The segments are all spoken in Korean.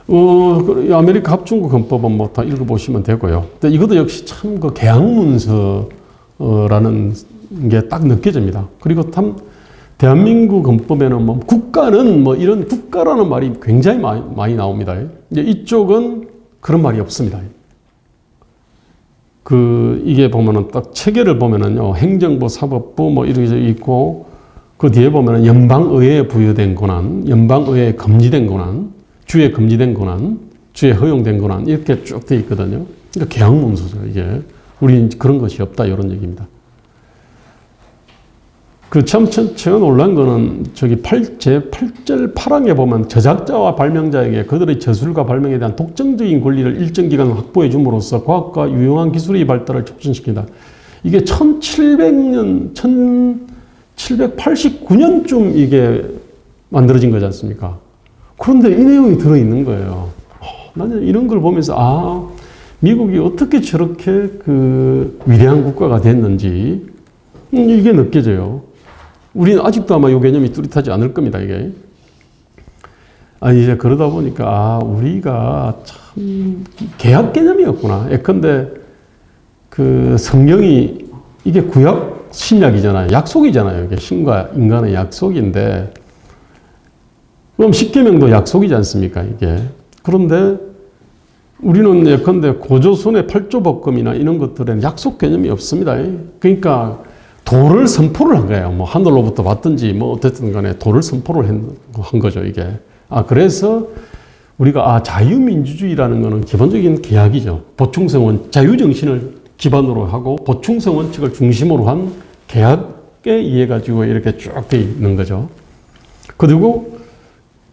아메리카 합중국 헌법은 뭐 다 읽어보시면 되고요. 근데 이것도 역시 참 그 계약문서라는 게 딱 느껴집니다. 그리고 참 대한민국 헌법에는 뭐 국가는 뭐 이런 국가라는 말이 굉장히 많이 나옵니다. 이제 이쪽은 그런 말이 없습니다. 이게 보면은 딱 체계를 보면은요, 행정부, 사법부 뭐 이렇게 있고, 그 뒤에 보면은 연방의회에 부여된 권한, 연방의회에 금지된 권한, 주에 금지된 권한, 주에 허용된 권한, 이렇게 쭉 돼 있거든요. 그러니까 계약문서죠, 이게. 우리는 그런 것이 없다, 이런 얘기입니다. 최근 놀란 거는 제8절 8항에 보면 저작자와 발명자에게 그들의 저술과 발명에 대한 독점적인 권리를 일정 기간 확보해 줌으로써 과학과 유용한 기술의 발달을 촉진시킨다. 이게 1789년쯤 이게 만들어진 거지 않습니까? 그런데 이 내용이 들어있는 거예요. 나는 이런 걸 보면서, 미국이 어떻게 저렇게 위대한 국가가 됐는지, 이게 느껴져요. 우리는 아직도 아마 이 개념이 뚜렷하지 않을 겁니다, 이게. 이제 그러다 보니까, 우리가 참, 계약 개념이었구나. 예컨대, 성경이, 이게 구약 신약이잖아요. 약속이잖아요. 이게 신과 인간의 약속인데, 그럼 십계명도 약속이지 않습니까, 이게. 그런데, 우리는 예컨대 고조선의 8조 법금이나 이런 것들에는 약속 개념이 없습니다. 그러니까, 도를 선포를 한 거예요. 뭐 하늘로부터 받든지 뭐 어쨌든 간에 도를 선포를 한 거죠, 이게. 그래서 우리가 자유민주주의라는 거는 기본적인 계약이죠. 자유정신을 기반으로 하고 보충성 원칙을 중심으로 한 계약에 의해 가지고 이렇게 쭉 돼 있는 거죠. 그리고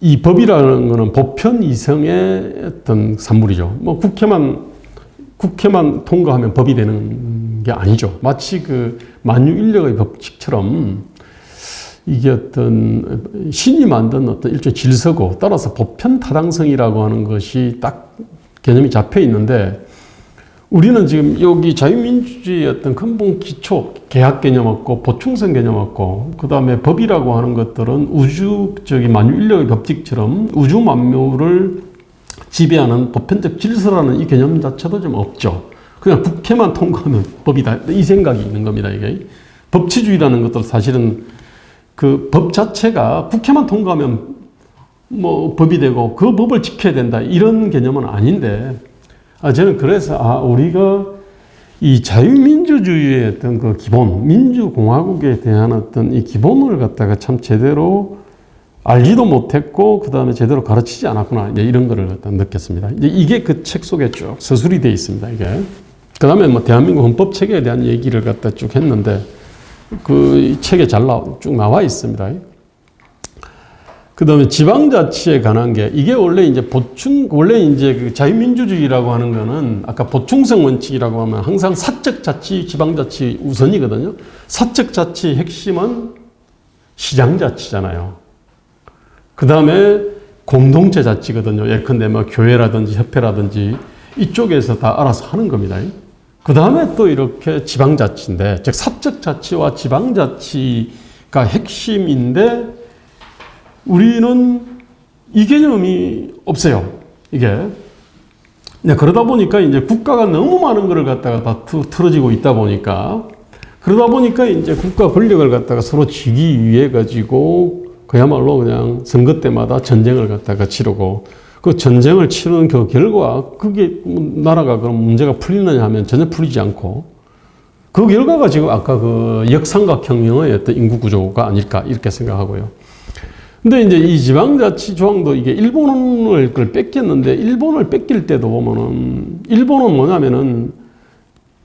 이 법이라는 거는 보편 이성의 어떤 산물이죠. 뭐 국회만 통과하면 법이 되는 게 아니죠. 마치 만유인력의 법칙처럼 이게 어떤 신이 만든 어떤 일종의 질서고, 따라서 보편 타당성이라고 하는 것이 딱 개념이 잡혀 있는데, 우리는 지금 여기 자유민주주의의 어떤 근본 기초, 계약 개념 없고, 보충성 개념 없고, 그 다음에 법이라고 하는 것들은 우주적인 만유인력의 법칙처럼 우주 만물을 지배하는 보편적 질서라는 이 개념 자체도 좀 없죠. 그냥 국회만 통과하면 법이다, 이 생각이 있는 겁니다, 이게. 법치주의라는 것도 사실은 법 자체가 국회만 통과하면 뭐 법이 되고 그 법을 지켜야 된다, 이런 개념은 아닌데, 저는 그래서 우리가 이 자유민주주의의 어떤 기본, 민주공화국에 대한 어떤 이 기본을 갖다가 참 제대로 알지도 못했고, 그 다음에 제대로 가르치지 않았구나, 이제 이런 거를 갖다 느꼈습니다. 이제 이게 그 책 속에 쭉 서술이 되어 있습니다, 이게. 그 다음에 뭐 대한민국 헌법 체계에 대한 얘기를 갖다 쭉 했는데, 이 책에 쭉 나와 있습니다. 그 다음에 지방자치에 관한 게, 이게 원래 이제 자유민주주의라고 하는 거는 아까 보충성 원칙이라고 하면 항상 사적자치, 지방자치 우선이거든요. 사적자치의 핵심은 시장자치잖아요. 그 다음에 공동체 자치거든요. 예컨대 뭐 교회라든지 협회라든지 이쪽에서 다 알아서 하는 겁니다. 그 다음에 또 이렇게 지방자치인데, 즉 사적자치와 지방자치가 핵심인데, 우리는 이 개념이 없어요, 이게. 네, 그러다 보니까 이제 국가가 너무 많은 것을 갖다가 다 틀어지고 있다 보니까, 그러다 보니까 이제 국가 권력을 갖다가 서로 쥐기 위해 가지고 그야말로 그냥 선거 때마다 전쟁을 갖다가 치르고, 그 전쟁을 치르는 그 결과, 그게 나라가 그럼 문제가 풀리느냐 하면 전혀 풀리지 않고, 그 결과가 지금 아까 역삼각형의 어떤 인구 구조가 아닐까, 이렇게 생각하고요. 근데 이제 이 지방자치 조항도 이게 일본을 그걸 뺏겼는데, 일본을 뺏길 때도 보면은, 일본은 뭐냐면은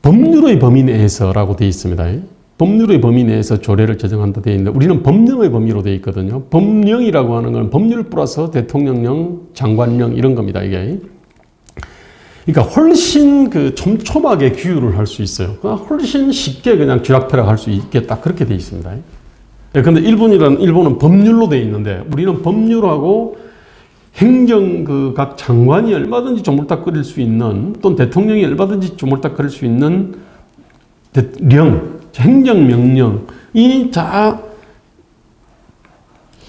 법률의 범위 내에서라고 되어 있습니다. 법률의 범위 내에서 조례를 제정한다 되어 있는데, 우리는 법령의 범위로 되어 있거든요. 법령이라고 하는 건 법률 플러스 대통령령, 장관령 이런 겁니다, 이게. 그러니까 훨씬 촘촘하게 규율을 할 수 있어요. 훨씬 쉽게 그냥 쥐락펴락 할 수 있겠다, 그렇게 되어 있습니다. 근데 일본은 법률로 되어 있는데, 우리는 법률하고 행정 각 장관이 얼마든지 조물딱거릴 수 있는, 또는 대통령이 얼마든지 조물딱거릴 수 있는 행정명령이 다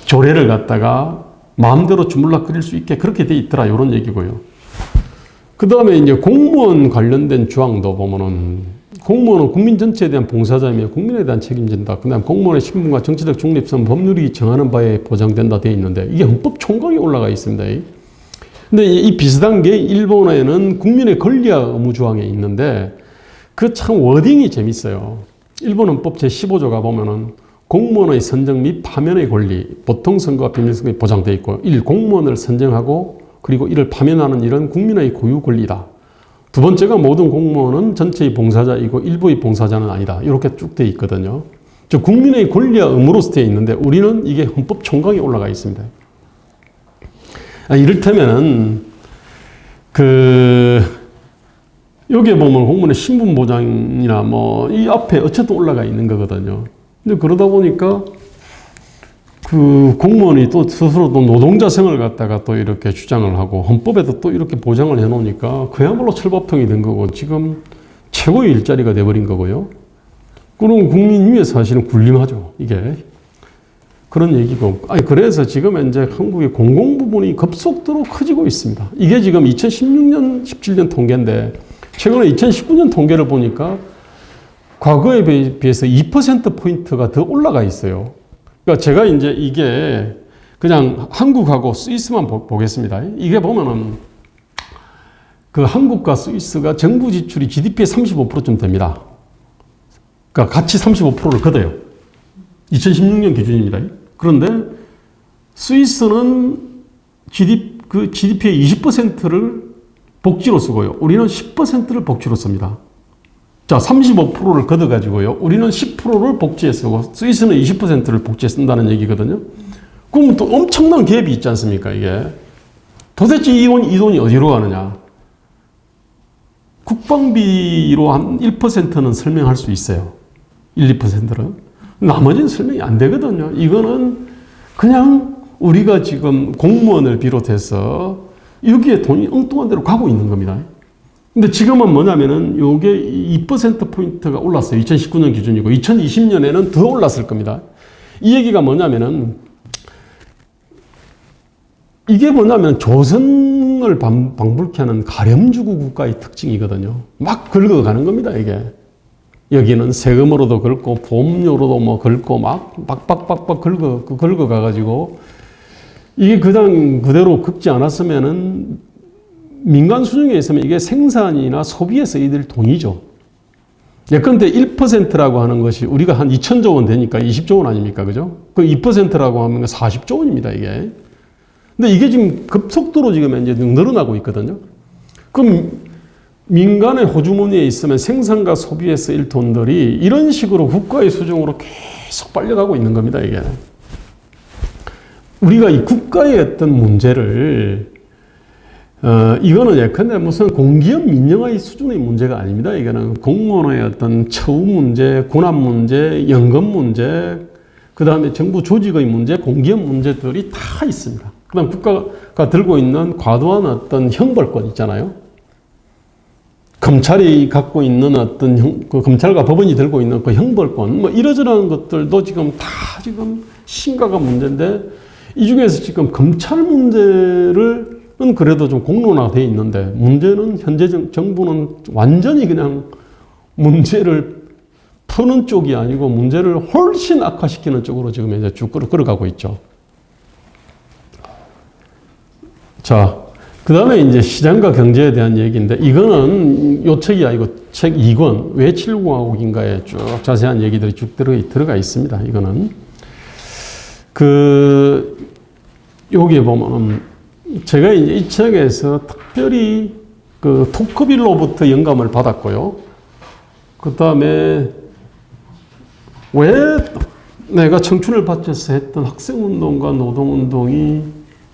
조례를 갖다가 마음대로 주물럭거릴 수 있게 그렇게 돼 있더라. 이런 얘기고요. 그 다음에 이제 공무원 관련된 조항도 보면은 공무원은 국민 전체에 대한 봉사자이며 국민에 대한 책임진다. 그 다음에 공무원의 신분과 정치적 중립성 법률이 정하는 바에 보장된다 되어 있는데 이게 헌법 총각에 올라가 있습니다. 근데 이 비슷한 게 일본에는 국민의 권리와 의무 조항에 있는데 그 참 워딩이 재밌어요. 일본 헌법 제15조가 보면은 공무원의 선정 및 파면의 권리, 보통선거와 비밀선거에 보장되어 있고 1. 공무원을 선정하고 그리고 이를 파면하는 일은 국민의 고유 권리다. 두 번째가 모든 공무원은 전체의 봉사자이고 일부의 봉사자는 아니다. 이렇게 쭉 되어 있거든요. 즉 국민의 권리와 의무로서 되어 있는데 우리는 이게 헌법 총각에 올라가 있습니다. 이를테면 여기에 보면 공무원의 신분 보장이나 뭐 이 앞에 어쨌든 올라가 있는 거거든요. 근데 그러다 보니까 그 공무원이 또 스스로 또 노동자성을 갖다가 또 이렇게 주장을 하고 헌법에도 또 이렇게 보장을 해 놓으니까 그야말로 철밥통이 된 거고 지금 최고의 일자리가 돼버린 거고요. 그럼 국민 위에 사실은 군림하죠. 이게. 그런 얘기고. 그래서 지금 이제 한국의 공공 부분이 급속도로 커지고 있습니다. 이게 지금 2016년, 17년 통계인데 최근에 2019년 통계를 보니까 과거에 비해서 2%포인트가 더 올라가 있어요. 그러니까 제가 이제 이게 그냥 한국하고 스위스만 보겠습니다. 이게 보면은 그 한국과 스위스가 정부 지출이 GDP의 35%쯤 됩니다. 그러니까 같이 35%를 걷어요. 2016년 기준입니다. 그런데 스위스는 GDP의 20%를 복지로 쓰고요. 우리는 10%를 복지로 씁니다. 자, 35%를 걷어가지고요. 우리는 10%를 복지에 쓰고 스위스는 20%를 복지에 쓴다는 얘기거든요. 그럼 또 엄청난 갭이 있지 않습니까, 이게? 도대체 이 돈이 어디로 가느냐? 국방비로 한 1%는 설명할 수 있어요. 1, 2%는. 나머지는 설명이 안 되거든요. 이거는 그냥 우리가 지금 공무원을 비롯해서 여기에 돈이 엉뚱한 데로 가고 있는 겁니다. 근데 지금은 뭐냐면은 요게 2%포인트가 올랐어요. 2019년 기준이고 2020년에는 더 올랐을 겁니다. 이 얘기가 뭐냐면은 이게 뭐냐면 조선을 방불케 하는 가렴주구 국가의 특징이거든요. 막 긁어가는 겁니다, 이게. 여기는 세금으로도 긁고 보험료로도 뭐 긁고 막 빡빡빡빡 긁어가가지고 이게 그대로 긁지 않았으면은 민간 수준에 있으면 이게 생산이나 소비에 쓰이들 돈이죠. 예컨대 1%라고 하는 것이 우리가 한 2천조 원 되니까 20조 원 아닙니까? 그죠? 그 2%라고 하면 40조 원입니다, 이게. 근데 이게 지금 급속도로 지금 이제 늘어나고 있거든요. 그럼 민간의 호주머니에 있으면 생산과 소비에 쓰일 돈들이 이런 식으로 국가의 수중으로 계속 빨려가고 있는 겁니다, 이게. 우리가 이 국가의 어떤 문제를 이거는 예컨대 무슨 공기업 민영화의 수준의 문제가 아닙니다. 이거는 공무원의 어떤 처우 문제, 군합 문제, 연금 문제, 그 다음에 정부 조직의 문제, 공기업 문제들이 다 있습니다. 그 다음 국가가 들고 있는 과도한 어떤 형벌권 있잖아요. 검찰이 갖고 있는 어떤 검찰과 법원이 들고 있는 그 형벌권, 뭐 이러저러한 것들도 지금 다 지금 심각한 문제인데 이 중에서 지금 검찰 문제를 그래도 좀 공론화되어 있는데 문제는 현재 정부는 완전히 그냥 문제를 푸는 쪽이 아니고 문제를 훨씬 악화시키는 쪽으로 지금 이제 쭉 끌어가고 있죠. 자, 그 다음에 이제 시장과 경제에 대한 얘기인데 이거는 요 책이 아니고 책 2권 왜 7공화국인가에 쭉 자세한 얘기들이 쭉 들어가 있습니다. 이거는 여기에 보면은 제가 이제 이 책에서 특별히 그 토크빌로부터 영감을 받았고요. 그 다음에 왜 내가 청춘을 바쳐서 했던 학생운동과 노동운동이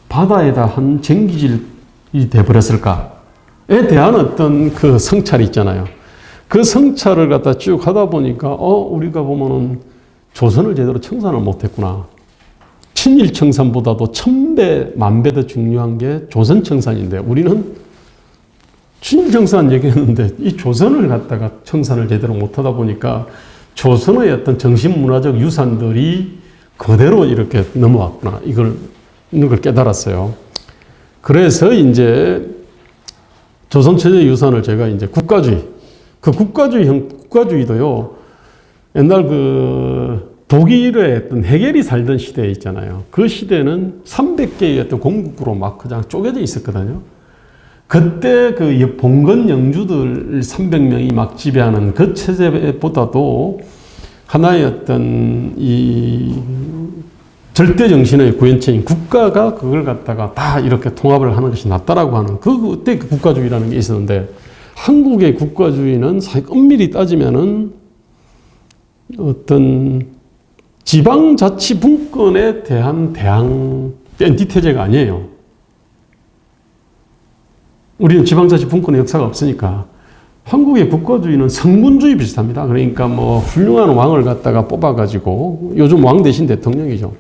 바다에다 한 쟁기질이 돼버렸을까에 대한 어떤 그 성찰이 있잖아요. 그 성찰을 갖다 쭉 하다 보니까 우리가 보면은 조선을 제대로 청산을 못했구나. 친일 청산보다도 1000배, 10,000배 더 중요한 게 조선 청산인데 우리는 친일 청산 얘기했는데 이 조선을 갖다가 청산을 제대로 못하다 보니까 조선의 어떤 정신문화적 유산들이 그대로 이렇게 넘어왔구나. 이걸 있는 걸 깨달았어요. 그래서 이제 조선체제 유산을 제가 이제 국가주의, 그 국가주의도요, 옛날 그 독일의 어떤 헤겔이 살던 시대에 있잖아요. 그 시대는 300개의 어떤 공국으로 막 그냥 쪼개져 있었거든요. 그때 그 봉건 영주들 300명이 막 지배하는 그 체제보다도 하나의 어떤 이 절대 정신의 구현체인 국가가 그걸 갖다가 다 이렇게 통합을 하는 것이 낫다라고 하는 그때 그 국가주의라는 게 있었는데, 한국의 국가주의는 사실 엄밀히 따지면은 어떤 지방자치분권에 대한 대항 엔티테제가 아니에요. 우리는 지방자치분권의 역사가 없으니까. 한국의 국가주의는 성군주의 비슷합니다. 그러니까 뭐 훌륭한 왕을 갖다가 뽑아가지고, 요즘 왕 대신 대통령이죠.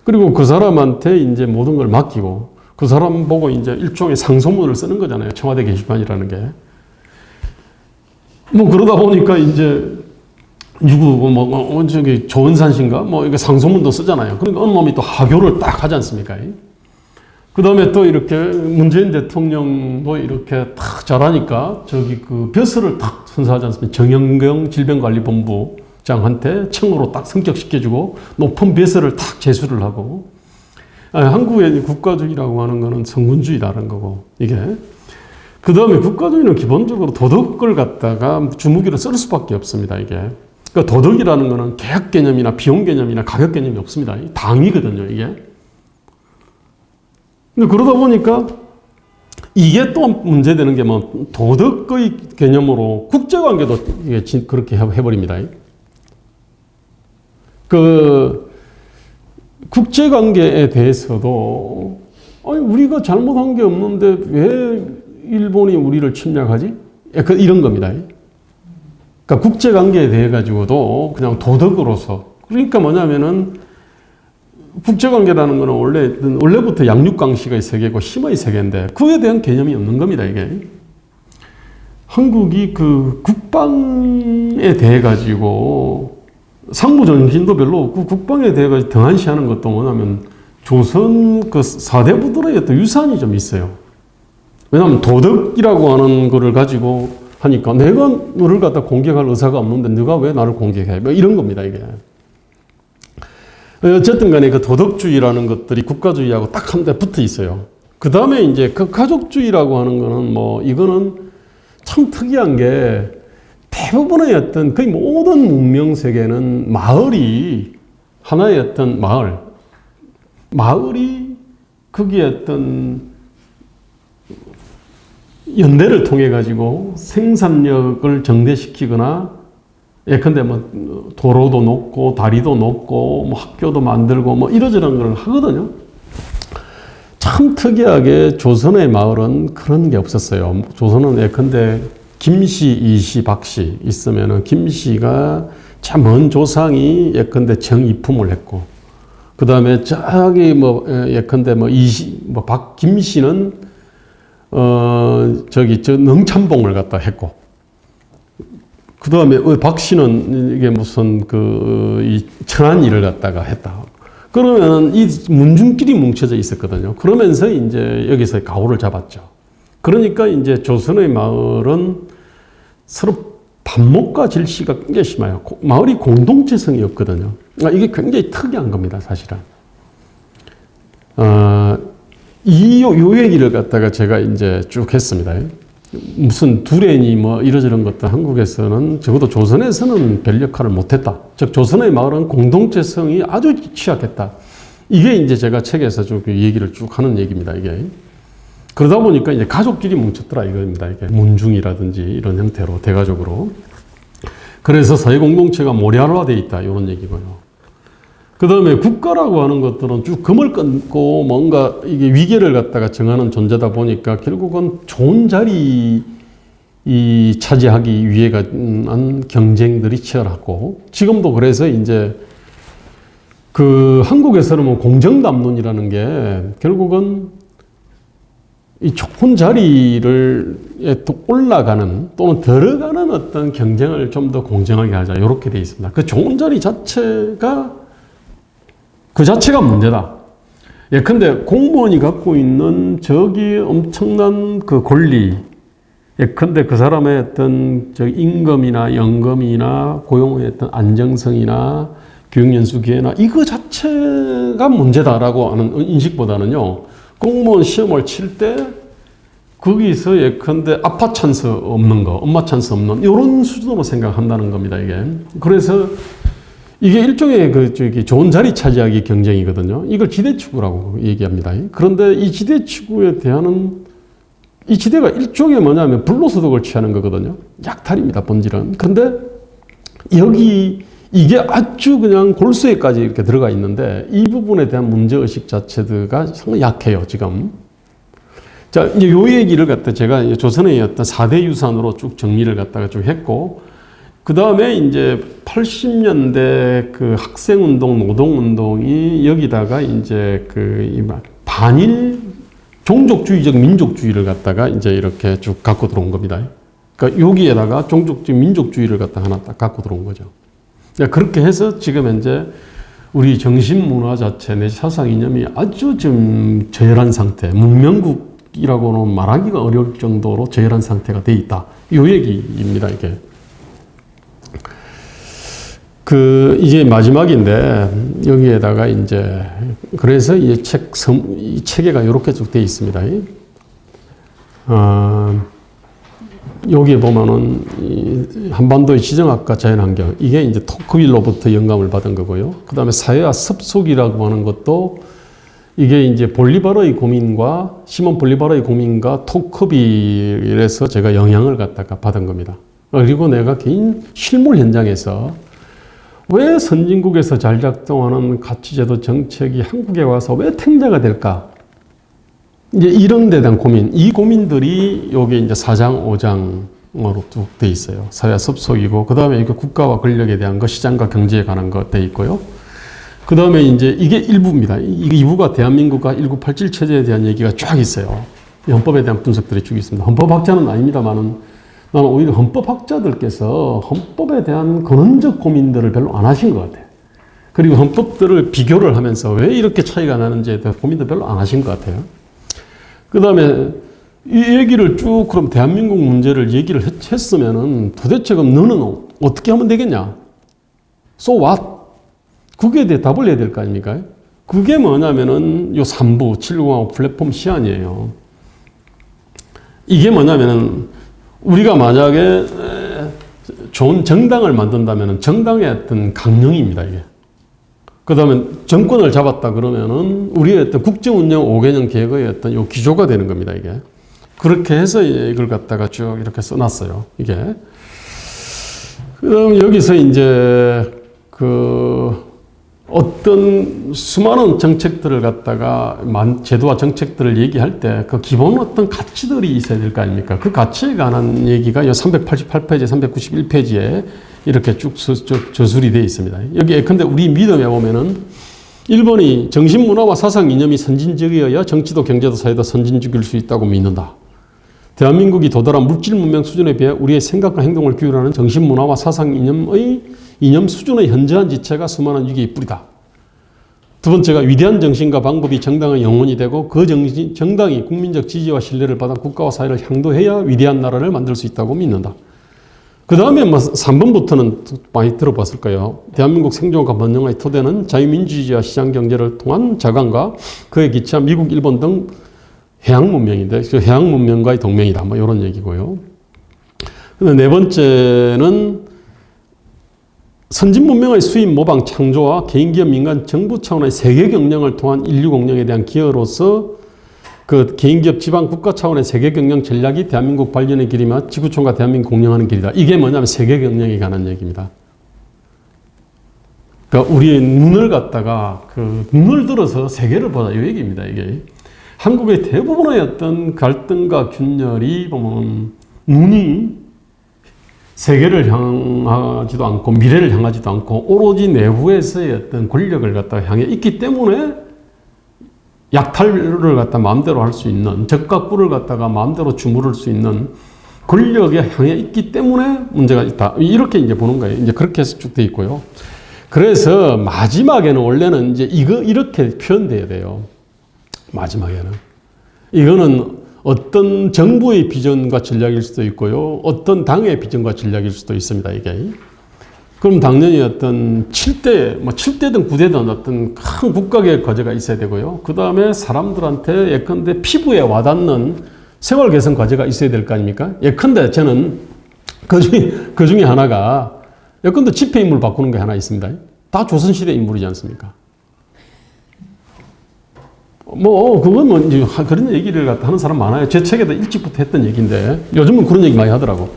그리고 그 사람한테 이제 모든 걸 맡기고, 그 사람 보고 이제 일종의 상소문을 쓰는 거잖아요. 청와대 게시판이라는 게. 뭐 그러다 보니까 이제 저기 조은산 씨인가? 뭐 이게 상소문도 쓰잖아요. 그러니까 어느 놈이 또 하교를 딱 하지 않습니까? 그 다음에 또 이렇게 문재인 대통령도 이렇게 탁 잘하니까 저기 그 벼슬을 탁 선사하지 않습니까? 정영경 질병관리본부장한테 청으로 딱 승격시켜주고 높은 벼슬을 탁 제수를 하고. 한국의 국가주의라고 하는 거는 성군주의라는 거고, 이게. 그 다음에 국가주의는 기본적으로 도덕을 갖다가 주무기로 쓸 수밖에 없습니다, 이게. 그러니까 도덕이라는 거는 계약 개념이나 비용 개념이나 가격 개념이 없습니다. 당위거든요, 이게. 근데 그러다 보니까 이게 또 문제되는 게 뭐 도덕의 개념으로 국제관계도 이게 그렇게 해버립니다. 그 국제관계에 대해서도 아니 우리가 잘못한 게 없는데 왜 일본이 우리를 침략하지? 약간 이런 겁니다. 그러니까 국제관계에 대해 가지고도 그냥 도덕으로서, 그러니까 뭐냐면은 국제관계라는 거는 원래부터 양육강식의 세계고 힘의 세계인데 그에 대한 개념이 없는 겁니다, 이게. 한국이 그 국방에 대해 가지고 상부 정신도 별로 없고 국방에 대해 가지고 등한시하는 것도 뭐냐면 조선 그 사대부들의 어떤 유산이 좀 있어요. 왜냐하면 도덕이라고 하는 거를 가지고 하니까 내가 너를 갖다 공격할 의사가 없는데 네가 왜 나를 공격해? 뭐 이런 겁니다, 이게. 어쨌든 간에 그 도덕주의라는 것들이 국가주의하고 딱 한 대 붙어 있어요. 그 다음에 이제 그 가족주의라고 하는 거는 뭐 이거는 참 특이한 게 대부분의 어떤 거의 모든 문명 세계는 마을이 하나의 어떤 마을이 거기에 어떤 연대를 통해 가지고 생산력을 정대시키거나, 예컨대 뭐 도로도 놓고 다리도 놓고 뭐 학교도 만들고 뭐 이러저런 걸 하거든요. 참 특이하게 조선의 마을은 그런 게 없었어요. 조선은 예컨대 김씨, 이씨, 박씨 있으면은 김씨가 참 먼 조상이 예컨대 정이품을 했고, 그 다음에 저기 뭐 예컨대 뭐 이씨, 뭐 김씨는 저기 저 능참봉을 갖다 했고, 그 다음에 박 씨는 이게 무슨 이 천한 일을 갖다가 했다. 그러면 이 문중끼리 뭉쳐져 있었거든요. 그러면서 이제 여기서 가오를 잡았죠. 그러니까 이제 조선의 마을은 서로 반목과 질시가 굉장히 심해요. 마을이 공동체성이 없거든요. 이게 굉장히 특이한 겁니다, 사실은. 요 얘기를 갖다가 제가 이제 쭉 했습니다. 무슨 두레니 뭐 이러저런 것도 한국에서는 적어도 조선에서는 별 역할을 못했다. 즉 조선의 마을은 공동체성이 아주 취약했다. 이게 이제 제가 책에서 쭉 얘기를 쭉 하는 얘기입니다. 이게 그러다 보니까 이제 가족끼리 뭉쳤더라 이겁니다. 이게 문중이라든지 이런 형태로 대가족으로. 그래서 사회 공동체가 모략화되어 있다 이런 얘기고요. 그 다음에 국가라고 하는 것들은 쭉 금을 끊고 뭔가 이게 위계를 갖다가 정하는 존재다 보니까 결국은 좋은 자리 차지하기 위해 한 경쟁들이 치열하고, 지금도 그래서 이제 그 한국에서는 뭐 공정담론이라는 게 결국은 이 좋은 자리를 올라가는 또는 들어가는 어떤 경쟁을 좀 더 공정하게 하자 이렇게 돼 있습니다. 그 좋은 자리 자체가 그 자체가 문제다. 예컨대 공무원이 갖고 있는 저기 엄청난 그 권리, 예컨대 그 사람의 어떤 저 임금이나 연금이나 고용의 어떤 안정성이나 교육연수 기회나 이거 자체가 문제다라고 하는 인식보다는요, 공무원 시험을 칠 때 거기서 예컨대 아빠 찬스 없는 거, 엄마 찬스 없는 이런 수준으로 생각한다는 겁니다, 이게. 그래서 이게 일종의 좋은 자리 차지하기 경쟁이거든요. 이걸 지대추구라고 얘기합니다. 그런데 이 지대추구에 대한 이 지대가 일종의 뭐냐면 불로소득을 취하는 거거든요. 약탈입니다, 본질은. 그런데 여기 이게 아주 그냥 골수에까지 이렇게 들어가 있는데 이 부분에 대한 문제의식 자체가 상당히 약해요, 지금. 자, 이제 요 얘기를 갖다 제가 조선의 어떤 4대 유산으로 쭉 정리를 갖다가 쭉 했고, 그 다음에 이제 80년대 그 학생운동, 노동운동이 여기다가 이제 반일 종족주의적 민족주의를 갖다가 이제 이렇게 쭉 갖고 들어온 겁니다. 그러니까 여기에다가 종족주의, 민족주의를 갖다 하나 딱 갖고 들어온 거죠. 그러니까 그렇게 해서 지금 현재 우리 정신문화 자체 내 사상 이념이 아주 좀 저열한 상태, 문명국이라고는 말하기가 어려울 정도로 저열한 상태가 돼 있다. 이 얘기입니다, 이게. 이제 마지막인데, 여기에다가 이제, 그래서 이 체계가 이렇게 쭉 되어 있습니다. 여기에 보면은, 한반도의 지정학과 자연환경, 이게 이제 토크빌로부터 영감을 받은 거고요. 그 다음에 사회와 습속이라고 하는 것도, 이게 이제 시몬 볼리바르의 고민과 토크빌에서 제가 영향을 갖다가 받은 겁니다. 그리고 내가 개인 실물 현장에서 왜 선진국에서 잘 작동하는 가치제도 정책이 한국에 와서 왜 탱자가 될까? 이제 이런 데 대한 고민, 이 고민들이 여기 이제 4장, 5장으로 쭉 돼 있어요. 사회 습속이고, 그 다음에 이거 국가와 권력에 대한 거, 시장과 경제에 관한 거 돼 있고요. 그 다음에 이제 이게 1부입니다. 이 2부가 대한민국과 1987 체제에 대한 얘기가 쫙 있어요. 헌법에 대한 분석들이 쭉 있습니다. 헌법학자는 아닙니다만은 나는 오히려 헌법학자들께서 헌법에 대한 근원적 고민들을 별로 안 하신 것 같아요. 그리고 헌법들을 비교를 하면서 왜 이렇게 차이가 나는지에 대한 고민도 별로 안 하신 것 같아요. 그 다음에 이 얘기를 쭉 그럼 대한민국 문제를 얘기를 했으면은 도대체 그럼 너는 어떻게 하면 되겠냐? So what? 그게 대해 답을 해야 될 거 아닙니까? 그게 뭐냐면은 요 3부 7공화국 플랫폼 시안이에요. 이게 뭐냐면은 우리가 만약에 좋은 정당을 만든다면 정당의 어떤 강령입니다, 이게. 그 다음에 정권을 잡았다 그러면은 우리의 어떤 국정운영 5개년 계획의 어떤 요 기조가 되는 겁니다, 이게. 그렇게 해서 이걸 갖다가 쭉 이렇게 써놨어요, 이게. 그다음 여기서 이제 어떤 수많은 정책들을 갖다가 제도와 정책들을 얘기할 때 그 기본 어떤 가치들이 있어야 될 거 아닙니까? 그 가치에 관한 얘기가 388페이지, 391페이지에 이렇게 쭉 저술이 되어 있습니다. 여기 예컨대 우리 믿음에 보면은 1번이 정신문화와 사상 이념이 선진적이어야 정치도 경제도 사회도 선진적일 수 있다고 믿는다. 대한민국이 도달한 물질 문명 수준에 비해 우리의 생각과 행동을 규율하는 정신문화와 사상 이념의 이념 수준의 현저한 지체가 수많은 위기의 뿌리다. 두 번째가 위대한 정신과 방법이 정당의 영혼이 되고 그 정당이 국민적 지지와 신뢰를 받아 국가와 사회를 향도해야 위대한 나라를 만들 수 있다고 믿는다. 그 다음에 3번부터는 많이 들어봤을 거예요. 대한민국 생존과 번영의 토대는 자유민주주의와 시장경제를 통한 자강과 그에 기치한 미국, 일본 등 해양 문명인데 그 해양 문명과의 동맹이다. 뭐 이런 얘기고요. 네 번째는 선진 문명의 수입, 모방, 창조와 개인기업, 민간, 정부 차원의 세계 경영을 통한 인류 공영에 대한 기여로서 그 개인기업, 지방, 국가 차원의 세계 경영 전략이 대한민국 발전의 길이며 지구촌과 대한민국 공영하는 길이다. 이게 뭐냐면 세계 경영에 관한 얘기입니다. 그러니까 우리의 눈을 갖다가 눈을 들어서 세계를 보자 이 얘기입니다. 이게 한국의 대부분의 어떤 갈등과 균열이 보면 눈이 세계를 향하지도 않고 미래를 향하지도 않고 오로지 내부에서의 어떤 권력을 갖다가 향해 있기 때문에 약탈을 갖다 마음대로 할 수 있는 적과 꿀을 갖다가 마음대로 주무를 수 있는 권력에 향해 있기 때문에 문제가 있다. 이렇게 이제 보는 거예요. 이제 그렇게 해서 쭉 돼 있고요. 그래서 마지막에는 원래는 이제 이렇게 표현돼야 돼요. 마지막에는. 이거는 어떤 정부의 비전과 전략일 수도 있고요. 어떤 당의 비전과 전략일 수도 있습니다, 이게. 그럼 당연히 어떤 7대든 9대든 어떤 큰 국가계획 과제가 있어야 되고요. 그 다음에 사람들한테 예컨대 피부에 와닿는 생활 개선 과제가 있어야 될 거 아닙니까? 예컨대 저는 그 중에 하나가 예컨대 집회 인물 바꾸는 게 하나 있습니다. 다 조선시대 인물이지 않습니까? 그건 이제 그런 얘기를 갖다 하는 사람 많아요. 제 책에도 일찍부터 했던 얘기인데 요즘은 그런 얘기 많이 하더라고.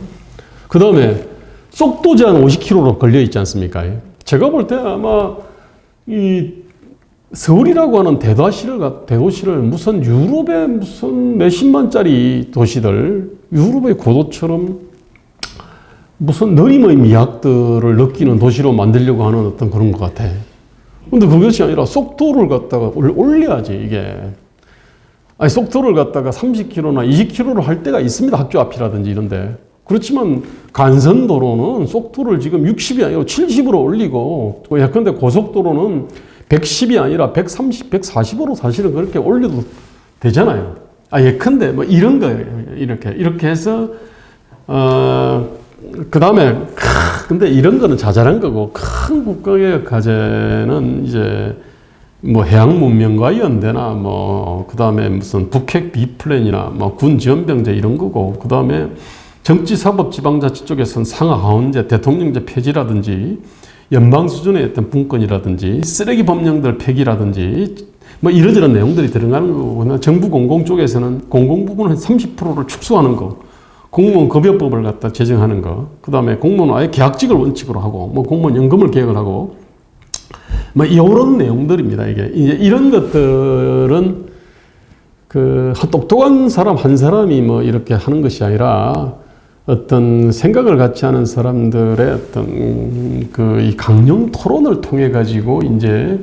그 다음에 속도 제한 50km로 걸려 있지 않습니까? 제가 볼 때 아마 이 서울이라고 하는 대도시를 무슨 유럽의 무슨 몇십만짜리 도시들, 유럽의 고도처럼 무슨 느림의 미학들을 느끼는 도시로 만들려고 하는 어떤 그런 것 같아. 근데 그것이 아니라 속도를 갖다가 올려야지, 이게. 아니, 속도를 갖다가 30km나 20km로 할 때가 있습니다. 학교 앞이라든지 이런데. 그렇지만 간선도로는 속도를 지금 60이 아니라 70으로 올리고, 예컨대 고속도로는 110이 아니라 130, 140으로 사실은 그렇게 올려도 되잖아요. 예컨대 이런 거예요. 이렇게 해서, 그 다음에, 근데 이런 거는 자잘한 거고, 큰 국가의 과제는 이제, 해양 문명과 연대나, 그 다음에 무슨 북핵 비플랜이나, 군 지원병제 이런 거고, 그 다음에 정치사법지방자치 쪽에서는 상하 하원제, 대통령제 폐지라든지, 연방 수준의 어떤 분권이라든지, 쓰레기 법령들 폐기라든지, 이러저런 내용들이 들어가는 거고, 정부 공공 쪽에서는 공공 부분의 30%를 축소하는 거, 공무원 급여법을 갖다 제정하는 거, 그 다음에 공무원 아예 계약직을 원칙으로 하고, 공무원 연금을 개혁을 하고, 이런 내용들입니다, 이게. 이제 이런 것들은 똑똑한 사람 한 사람이 이렇게 하는 것이 아니라 어떤 생각을 같이 하는 사람들의 어떤 이 강령 토론을 통해 가지고 이제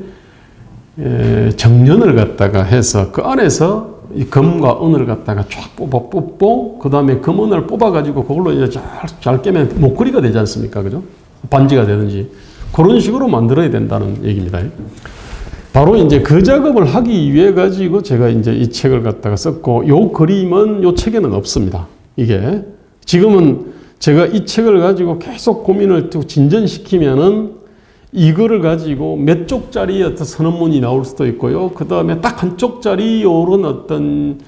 정년을 갖다가 해서 그 안에서 이 금과 은을 갖다가 쫙 뽑고, 그 다음에 금은을 뽑아가지고 그걸로 이제 잘 깨면 목걸이가 되지 않습니까? 그죠? 반지가 되든지. 그런 식으로 만들어야 된다는 얘기입니다. 바로 이제 그 작업을 하기 위해 가지고 제가 이제 이 책을 갖다가 썼고, 요 그림은 요 책에는 없습니다. 이게. 지금은 제가 이 책을 가지고 계속 고민을 진전시키면은 이거를 가지고 몇 쪽짜리 어떤 선언문이 나올 수도 있고요. 그 다음에 딱 한 쪽짜리 요런 어떤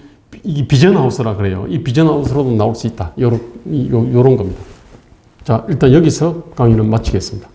이 비전하우스라 그래요. 이 비전하우스로도 나올 수 있다. 요런 겁니다. 자, 일단 여기서 강의는 마치겠습니다.